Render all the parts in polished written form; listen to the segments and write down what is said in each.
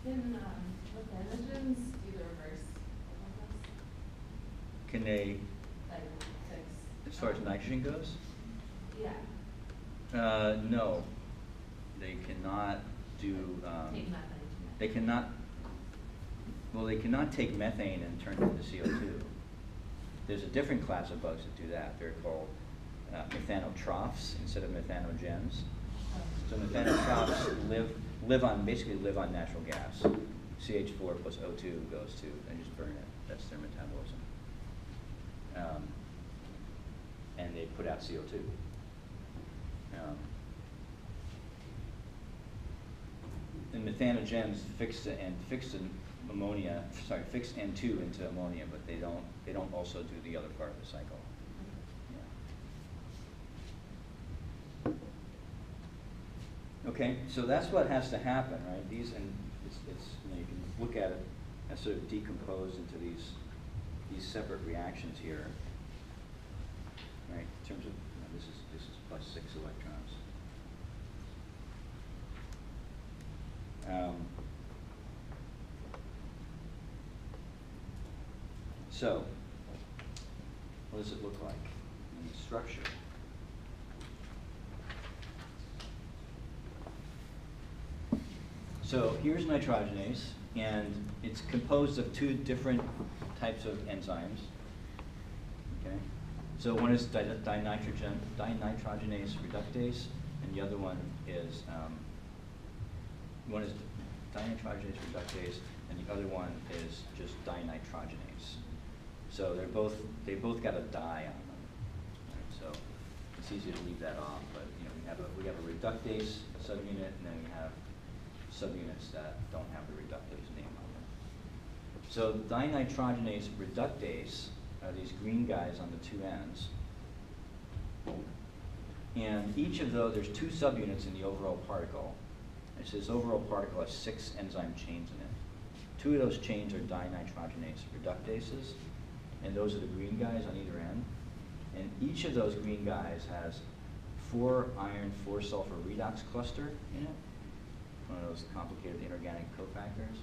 Can methanogens do the reverse process? Can they, Like fix? as far as nitrogen goes? Yeah. No, they cannot do. Take methane. They cannot. Well, they cannot take methane and turn it into CO2. There's a different class of bugs that do that. They're called methanotrophs instead of methanogens. So methanotrophs basically live on natural gas. CH4 plus O2 goes to and just burn it. That's their metabolism. And they put out CO2. And methanogens fix ammonia. Sorry, fix N2 into ammonia, but they don't also do the other part of the cycle. Yeah. Okay, so that's what has to happen, right? These and it's you can look at it as sort of decomposed into these separate reactions here, right? In terms of this is plus 6 electrons. So, what does it look like in the structure? So here's nitrogenase, and it's composed of two different types of enzymes. Okay, so one is dinitrogenase reductase, and the other one is dinitrogenase reductase, and the other one is just dinitrogenase. So they both got a di on them. Right? So it's easy to leave that off, but we have a reductase subunit, and then we have subunits that don't have the reductase name on them. So dinitrogenase reductase are these green guys on the two ends. And each of those, there's two subunits in the overall particle. It says overall particle has 6 enzyme chains in it. 2 of those chains are dinitrogenase reductases, and those are the green guys on either end. And each of those green guys has 4 iron, 4 sulfur redox cluster in it, one of those complicated inorganic cofactors,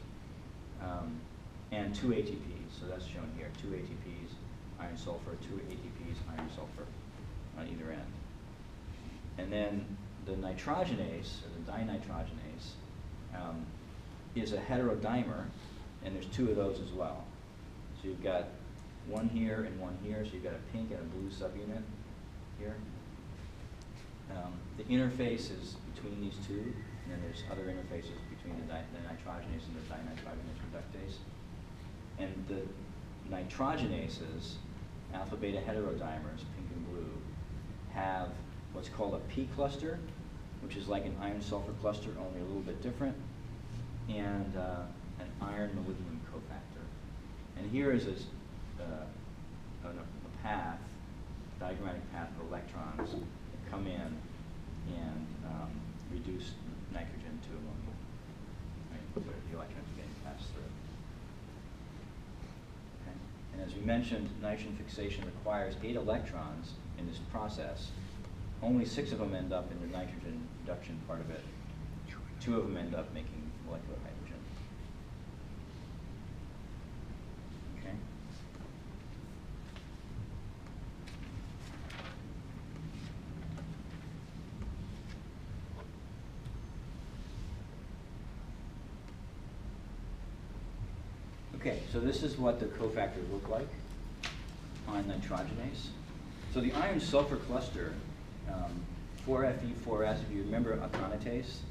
and 2 ATPs. So that's shown here, 2 ATPs, iron sulfur, 2 ATPs, iron sulfur on either end. And then the nitrogenase, or the dinitrogenase, is a heterodimer, and there's 2 of those as well. So you've got one here and one here, so you've got a pink and a blue subunit here. The interface is between these 2, and then there's other interfaces between the nitrogenase and the dinitrogenase reductase. And the nitrogenases, alpha beta heterodimers, pink and blue, have what's called a P cluster, which is like an iron sulfur cluster, only a little bit different, and an iron molybdenum cofactor. And here is a path, diagrammatic path of electrons that come in and reduce nitrogen to ammonia. Right? So the electrons are getting passed through. Okay? And as we mentioned, nitrogen fixation requires 8 electrons in this process. Only 6 of them end up in the nitrogen reduction part of it. 2 of them end up making molecular hydrogen. Okay? Okay, so this is what the cofactors look like on nitrogenase. So the iron sulfur cluster, 4Fe4S, if you remember aconitase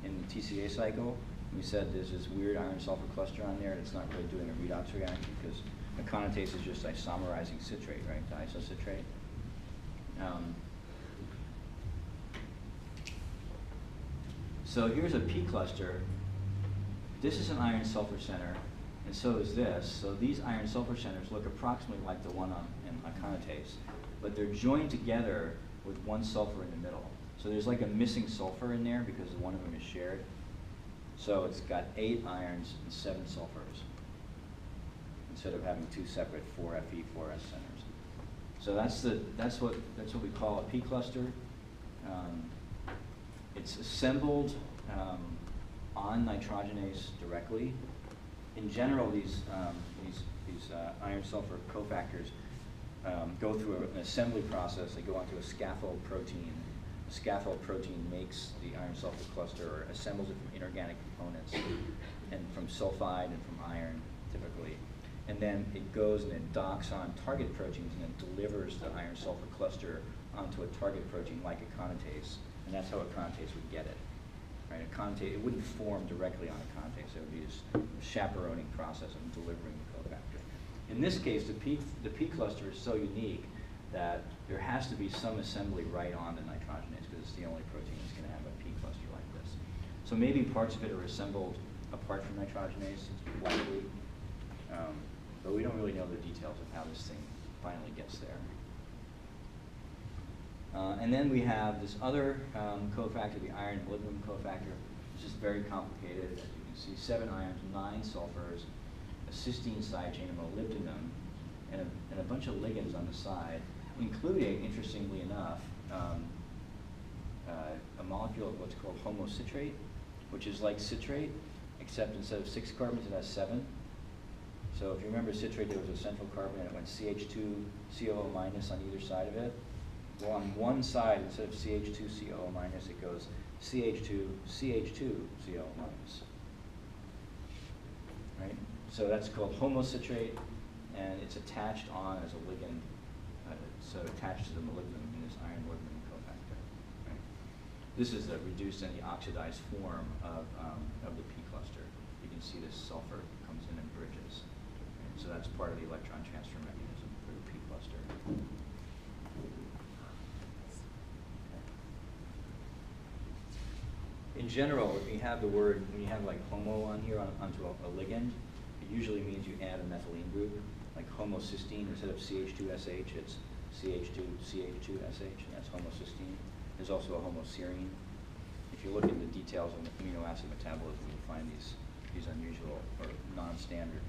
in the TCA cycle, we said there's this weird iron sulfur cluster on there, and it's not really doing a redox reaction because aconitase is just isomerizing citrate, right, diisocitrate. So here's a P cluster. This is an iron sulfur center, and so is this. So these iron sulfur centers look approximately like the one in aconitase, but they're joined together with 1 sulfur in the middle. So there's like a missing sulfur in there because one of them is shared. So it's got 8 irons and 7 sulfurs instead of having 2 separate 4Fe4S centers. So that's what we call a P cluster. It's assembled on nitrogenase directly. In general, these iron sulfur cofactors go through an assembly process. They go onto a scaffold protein. The scaffold protein makes the iron sulfur cluster, or assembles it from inorganic components, and from sulfide and from iron, typically. And then it goes and it docks on target proteins and it delivers the iron sulfur cluster onto a target protein like a conatase. And that's how a conatase would get it. Right? A conatase, it wouldn't form directly on a conatase. It would be this chaperoning process of delivering the cofactor. In this case, the P cluster is so unique that there has to be some assembly right on the nitrogenase, because it's the only protein that's going to have a P cluster like this. So maybe parts of it are assembled apart from nitrogenase, it's likely. But we don't really know the details of how this thing finally gets there. And then we have this other cofactor, the iron molybdenum cofactor. It's just very complicated. As you can see, 7 irons, 9 sulfurs, a cysteine side chain of molybdenum, and a bunch of ligands on the side, including, interestingly enough, a molecule of what's called homocitrate, which is like citrate, except instead of 6 carbons, it has 7. So if you remember citrate, there was a central carbon and it went CH2, COO minus on either side of it. Well, on one side, instead of CH2, COO minus, it goes CH2, CH2, COO minus. Right? So that's called homocitrate, and it's attached on as a ligand, so attached to the molybdenum in this iron molybdenum cofactor. Right? This is the reduced and the oxidized form of the P cluster. You can see this sulfur comes in and bridges. Right? So that's part of the electron transfer mechanism for the P cluster. In general, if you have the word, when you have like homo on here onto a ligand, it usually means you add a methylene group, like homocysteine. Instead of CH2SH, it's CH2CH2SH, and that's homocysteine. There's also a homoserine. If you look into the details of amino acid metabolism, you'll find these unusual or non-standard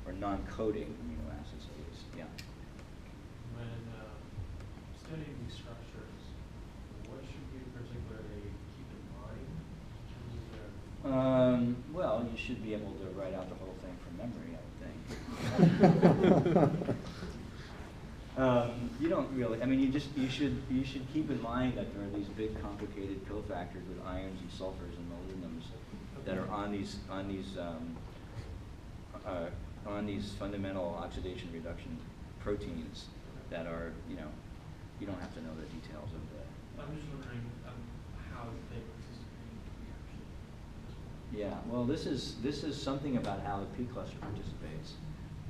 or non-coding amino acids, at least. Yeah. When studying these structures, what should we particularly keep in mind in terms of their... Well, you should be able to write out the whole thing from memory, I would think. You don't really. I mean, you should keep in mind that there are these big, complicated cofactors with irons and sulfurs and molybdenums that are on these fundamental oxidation reduction proteins that are, you don't have to know the details of the. I'm just wondering how they participate in the reaction. Yeah, well, this is something about how the P cluster participates.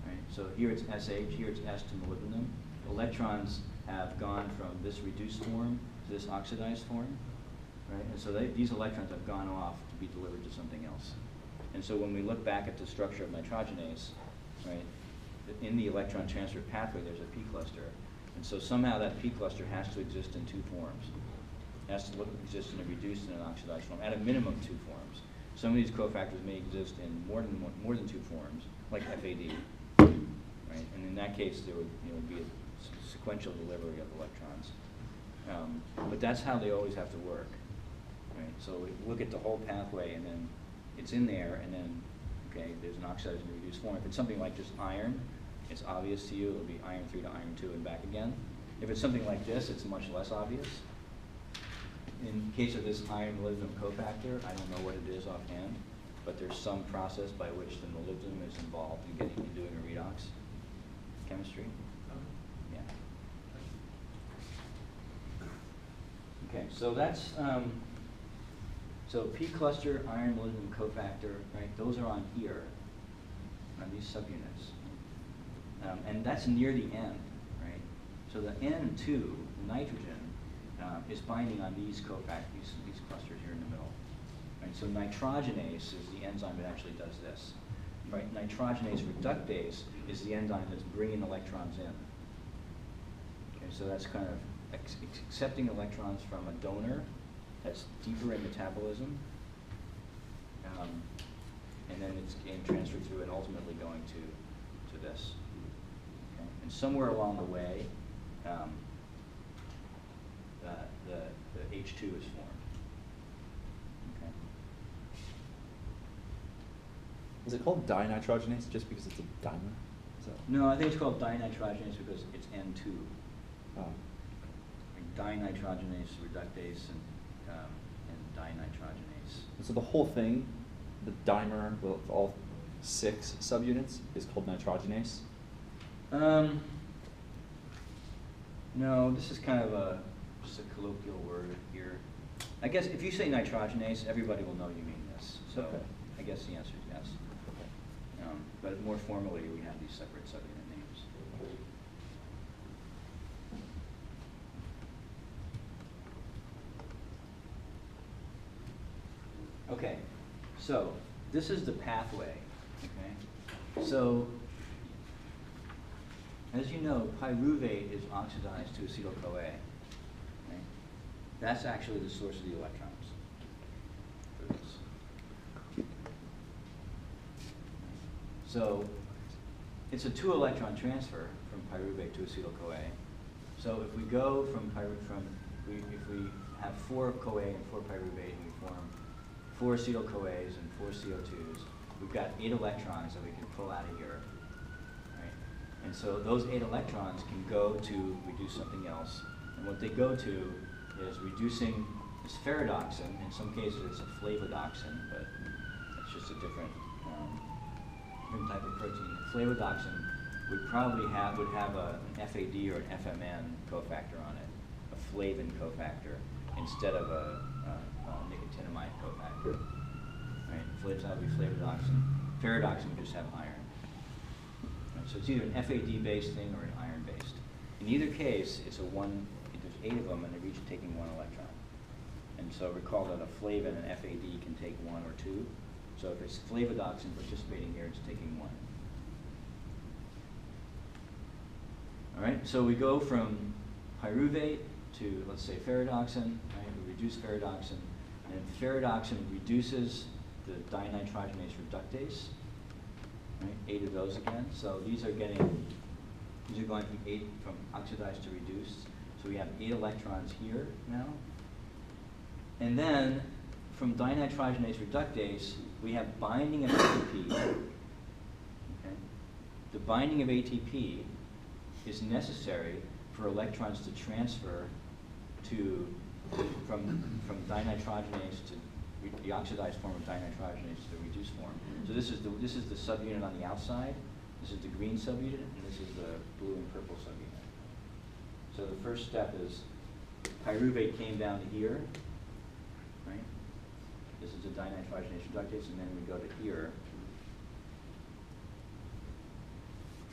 Right? So here it's SH, here it's S to molybdenum. Electrons have gone from this reduced form to this oxidized form, right? And so these electrons have gone off to be delivered to something else. And so when we look back at the structure of nitrogenase, right, in the electron transfer pathway, there's a P cluster. And so somehow that P cluster has to exist in 2 forms. It has to exist in a reduced and an oxidized form, at a minimum 2 forms. Some of these cofactors may exist in more than 2 forms, like FAD, right? And in that case, there would be a sequential delivery of electrons. But that's how they always have to work, right? So we look at the whole pathway, and then it's in there, and then, okay, there's an oxidized and reduced form. If it's something like just iron, it's obvious to you. It'll be iron 3 to iron 2 and back again. If it's something like this, it's much less obvious. In case of this iron molybdenum cofactor, I don't know what it is offhand, but there's some process by which the molybdenum is involved in doing a redox chemistry. Yeah. Okay, so that's so P cluster, iron molybdenum cofactor, right? Those are on here, on these subunits, and that's near the end, right? So the N2, the nitrogen, is binding on these cofactors, these clusters here in the middle. Right? So nitrogenase is the enzyme that actually does this. Right? Nitrogenase reductase is the enzyme that's bringing electrons in. Okay, so that's kind of accepting electrons from a donor that's deeper in metabolism, and then it's getting transferred through and ultimately going to this. Okay? And somewhere along the way, the H2 is formed. Okay. Is it called dinitrogenase just because it's a dimer? Is that? No, I think it's called dinitrogenase because it's N2. Oh. Like dinitrogenase reductase and dinitrogenase. And so the whole thing, the dimer with all 6 subunits, is called nitrogenase? No, this is kind of just a colloquial word here. I guess if you say nitrogenase, everybody will know you mean this. So Okay. I guess the answer is yes. But more formally, we have these separate subunit names. Okay, so this is the pathway, okay? So, as you know, pyruvate is oxidized to acetyl-CoA, okay? That's actually the source of the electrons for this. So, it's a 2-electron transfer from pyruvate to acetyl-CoA. So if we go if we have 4 CoA and 4 pyruvate and we form 4 acetyl-CoAs and 4 CO2s, we've got 8 electrons that we can pull out of here, right? And so those 8 electrons can go to reduce something else. And what they go to is reducing this ferredoxin. In some cases it's a flavodoxin, but it's just a different type of protein. Flavodoxin would probably have an FAD or an FMN cofactor on it, a flavin cofactor, instead of a nicotinamide cofactor. Right? Flavin would be flavodoxin. Ferredoxin would just have iron. Right? So it's either an FAD-based thing or an iron-based. In either case, it's there's 8 of them, and they're each taking 1 electron. And so recall that a flavin and FAD can take 1 or 2. So if it's flavodoxin participating here, it's taking 1. All right, so we go from pyruvate to, let's say, ferredoxin, right? We reduce ferredoxin, and ferredoxin reduces the dinitrogenase reductase, right? 8 of those again. So these are going from 8 from oxidized to reduced. So we have 8 electrons here now. And then from dinitrogenase reductase, we have binding of ATP. Okay? The binding of ATP is necessary for electrons to transfer from dinitrogenase to the oxidized form of dinitrogenase to the reduced form. So this is the subunit on the outside. This is the green subunit, and this is the blue and purple subunit. So the first step is pyruvate came down to here, right? This is the dinitrogenase reductase, and then we go to here.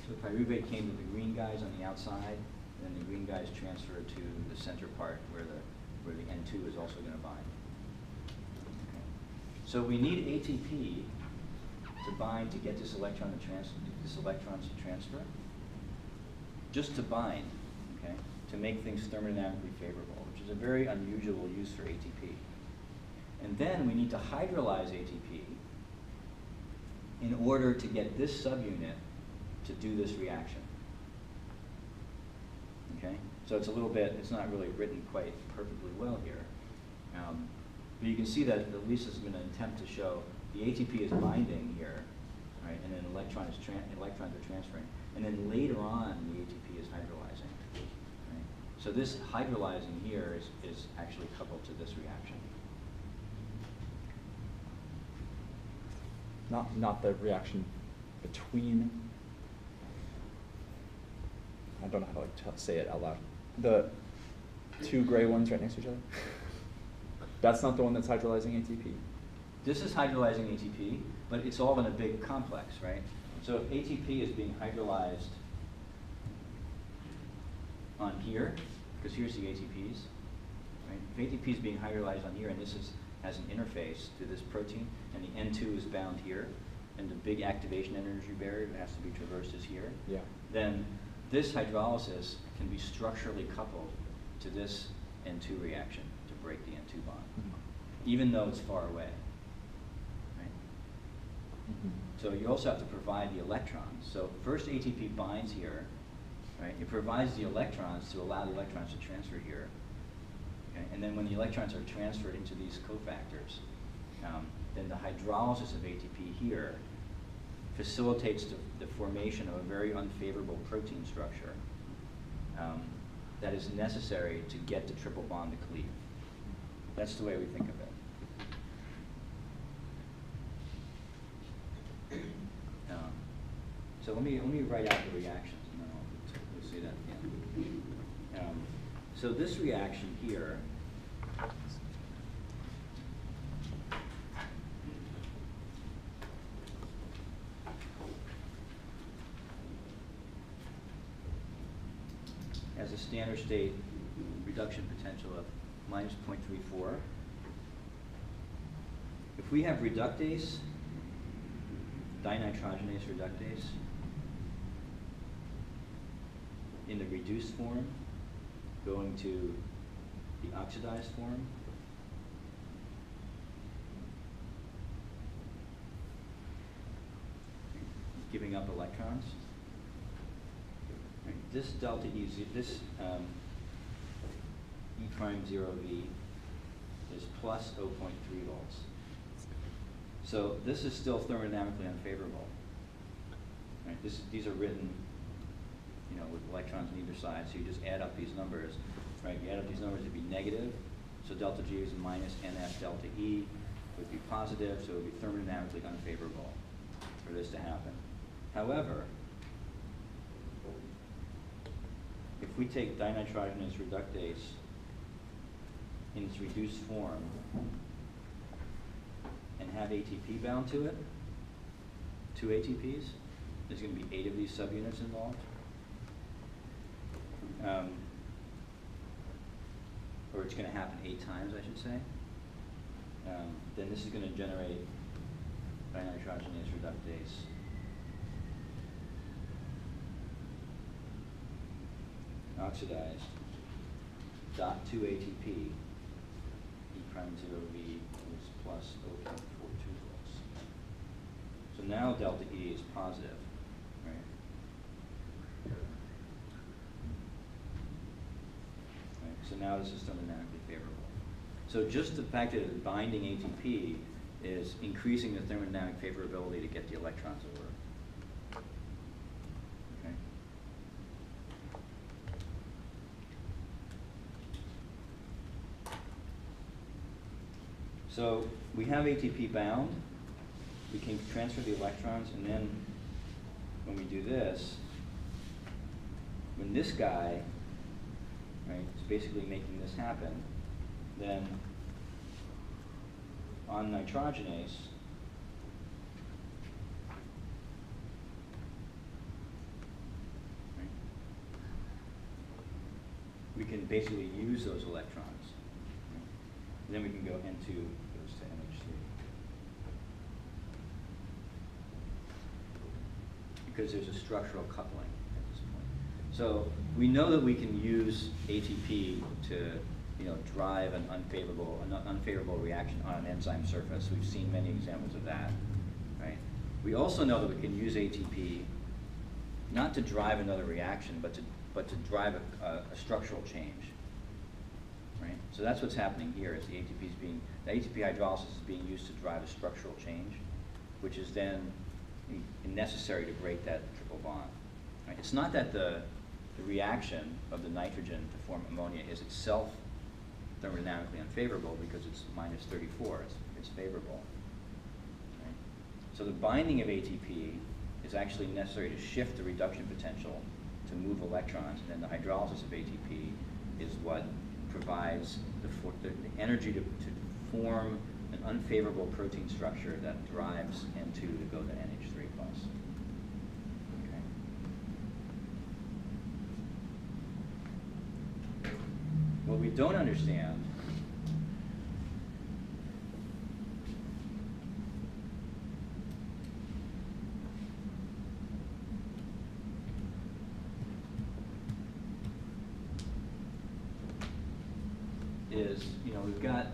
So pyruvate came to the green guys on the outside, and then the green guys transfer to the center part where the N2 is also going to bind. Okay. So we need ATP to bind to get this electrons to transfer, just to bind, okay, to make things thermodynamically favorable, which is a very unusual use for ATP. And then we need to hydrolyze ATP in order to get this subunit to do this reaction. Okay? So it's it's not really written quite perfectly well here. But you can see that at least it's been an attempt to show the ATP is binding here, right? And then electrons are transferring. And then later on, the ATP is hydrolyzing. Right? So this hydrolyzing here is actually coupled to this reaction. Not the reaction between, I don't know how to say it out loud. The 2 gray ones right next to each other? That's not the one that's hydrolyzing ATP? This is hydrolyzing ATP, but it's all in a big complex, right? So if ATP is being hydrolyzed on here, because here's the ATPs, right? If ATP is being hydrolyzed on here, and this has an interface to this protein, and the N2 is bound here, and the big activation energy barrier that has to be traversed is here, Yeah. then this hydrolysis can be structurally coupled to this N2 reaction to break the N2 bond, even though it's far away. Right? So you also have to provide the electrons. So first ATP binds here, right? It provides the electrons to allow the electrons to transfer here. Okay? And then when the electrons are transferred into these cofactors, then the hydrolysis of ATP here facilitates the formation of a very unfavorable protein structure that is necessary to get the triple bond to cleave. That's the way we think of it. So let me write out the reactions, and then we'll see that again. So this reaction here has a standard state reduction potential of minus 0.34. If we have reductase, dinitrogenase reductase, in the reduced form going to the oxidized form, giving up electrons. Right. This delta E, this E prime 0V is plus 0.3 volts. So this is still thermodynamically unfavorable. Right. These are written, you know, with electrons on either side. So you just add up these numbers, right? You add up these numbers, it'd be negative. So delta G is minus NF delta E would be positive, so it would be thermodynamically unfavorable for this to happen. However, if we take dinitrogenase reductase in its reduced form and have ATP bound to it, 2 ATPs, there's going to be 8 of these subunits involved. Or it's going to happen 8 times, I should say. Then this is going to generate dinitrogenase reductase. Oxidized dot 2 ATP, E prime 0V is plus 0.42 volts. So now delta E is positive, right? So now this is thermodynamically favorable. So just the fact that it's binding ATP is increasing the thermodynamic favorability to get the electrons over. Okay. So we have ATP bound. We can transfer the electrons, and then when we do this, when this guy, right, it's basically making this happen, then on nitrogenase, right, we can basically use those electrons. Right? And then we can go into goes to NH3. Because there's a structural coupling at this point. So we know that we can use ATP to, you know, drive an unfavorable reaction on an enzyme surface. We've seen many examples of that, right? We also know that we can use ATP not to drive another reaction, but to drive a structural change, right? So that's what's happening here. Is the ATP hydrolysis is being used to drive a structural change, which is then necessary to break that triple bond. Right? It's not that the reaction of the nitrogen to form ammonia is itself thermodynamically unfavorable because it's minus 34. It's favorable. Right? So the binding of ATP is actually necessary to shift the reduction potential to move electrons, and then the hydrolysis of ATP is what provides the energy to form an unfavorable protein structure that drives N2 to go to NH3+. Okay. What we don't understand is, you know, we've got